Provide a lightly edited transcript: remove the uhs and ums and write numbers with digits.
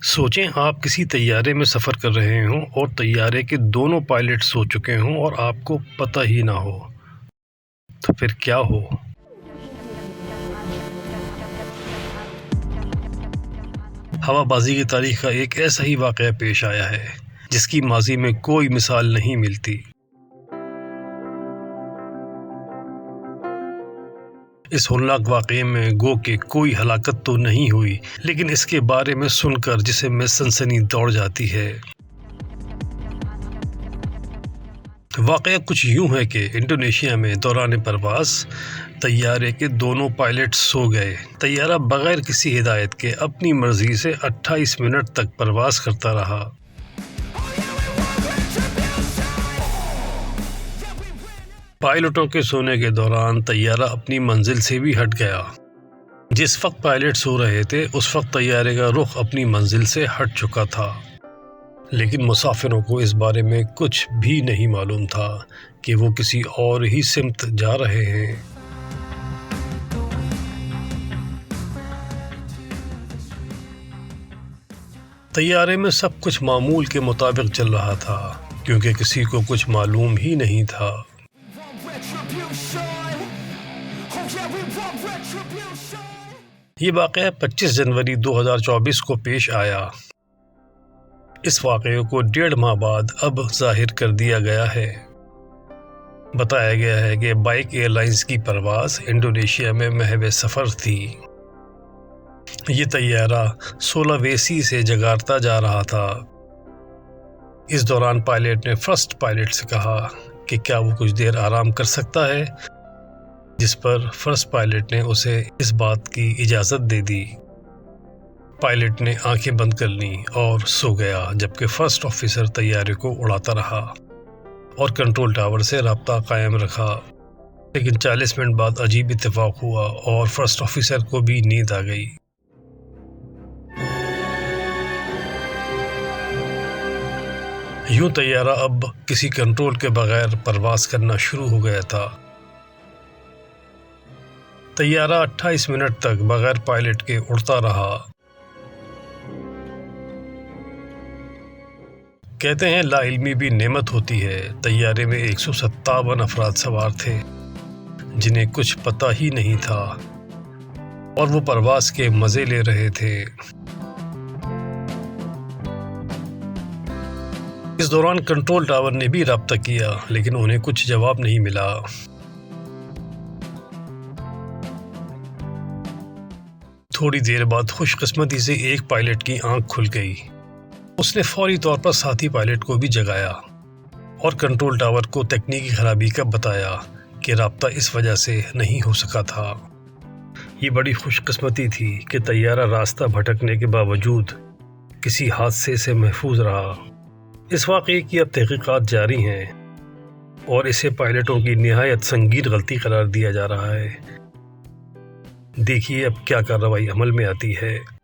سوچیں آپ کسی طیارے میں سفر کر رہے ہوں اور طیارے کے دونوں پائلٹ سو چکے ہوں اور آپ کو پتہ ہی نہ ہو، تو پھر کیا ہو؟ ہوا بازی کی تاریخ کا ایک ایسا ہی واقعہ پیش آیا ہے جس کی ماضی میں کوئی مثال نہیں ملتی۔ اس ہولناک واقعے میں گو کہ کوئی ہلاکت تو نہیں ہوئی، لیکن اس کے بارے میں سن کر جسم میں سنسنی دوڑ جاتی ہے۔ واقعہ کچھ یوں ہے کہ انڈونیشیا میں دوران پرواز طیارے کے دونوں پائلٹ سو گئے۔ طیارہ بغیر کسی ہدایت کے اپنی مرضی سے 28 منٹ تک پرواز کرتا رہا۔ پائلٹوں کے سونے کے دوران طیارہ اپنی منزل سے بھی ہٹ گیا۔ جس وقت پائلٹ سو رہے تھے اس وقت طیارے کا رخ اپنی منزل سے ہٹ چکا تھا، لیکن مسافروں کو اس بارے میں کچھ بھی نہیں معلوم تھا کہ وہ کسی اور ہی سمت جا رہے ہیں۔ طیارے میں سب کچھ معمول کے مطابق چل رہا تھا کیونکہ کسی کو کچھ معلوم ہی نہیں تھا۔ یہ واقعہ 25 جنوری 2024 کو پیش آیا۔ اس واقعے کو 1.5 ماہ بعد اب ظاہر کر دیا گیا ہے۔ بتایا گیا ہے کہ بائیک ایئر لائنز کی پرواز انڈونیشیا میں محو سفر تھی۔ یہ طیارہ سولاویسی سے جکارتا جا رہا تھا۔ اس دوران پائلٹ نے فرسٹ پائلٹ سے کہا کہ کیا وہ کچھ دیر آرام کر سکتا ہے، جس پر فرسٹ پائلٹ نے اسے اس بات کی اجازت دے دی۔ پائلٹ نے آنکھیں بند کر لیں اور سو گیا، جبکہ فرسٹ آفیسر طیارے کو اڑاتا رہا اور کنٹرول ٹاور سے رابطہ قائم رکھا۔ لیکن 40 منٹ بعد عجیب اتفاق ہوا اور فرسٹ آفیسر کو بھی نیند آ گئی۔ یوں طیارہ اب کسی کنٹرول کے بغیر پرواز کرنا شروع ہو گیا تھا۔ طیارہ 28 منٹ تک بغیر پائلٹ کے اڑتا رہا۔ کہتے ہیں لا علمی بھی نعمت ہوتی ہے۔ طیارے میں 157 افراد سوار تھے جنہیں کچھ پتہ ہی نہیں تھا اور وہ پرواز کے مزے لے رہے تھے۔ اس دوران کنٹرول ٹاور نے بھی رابطہ کیا لیکن انہیں کچھ جواب نہیں ملا۔ تھوڑی دیر بعد خوش قسمتی سے ایک پائلٹ کی آنکھ کھل گئی۔ اس نے فوری طور پر ساتھی پائلٹ کو بھی جگایا اور کنٹرول ٹاور کو تکنیکی خرابی کا بتایا کہ رابطہ اس وجہ سے نہیں ہو سکا تھا۔ یہ بڑی خوش قسمتی تھی کہ طیارہ راستہ بھٹکنے کے باوجود کسی حادثے سے محفوظ رہا۔ اس واقعے کی اب تحقیقات جاری ہیں اور اسے پائلٹوں کی نہایت سنگین غلطی قرار دیا جا رہا ہے۔ دیکھیے اب کیا کارروائی عمل میں آتی ہے۔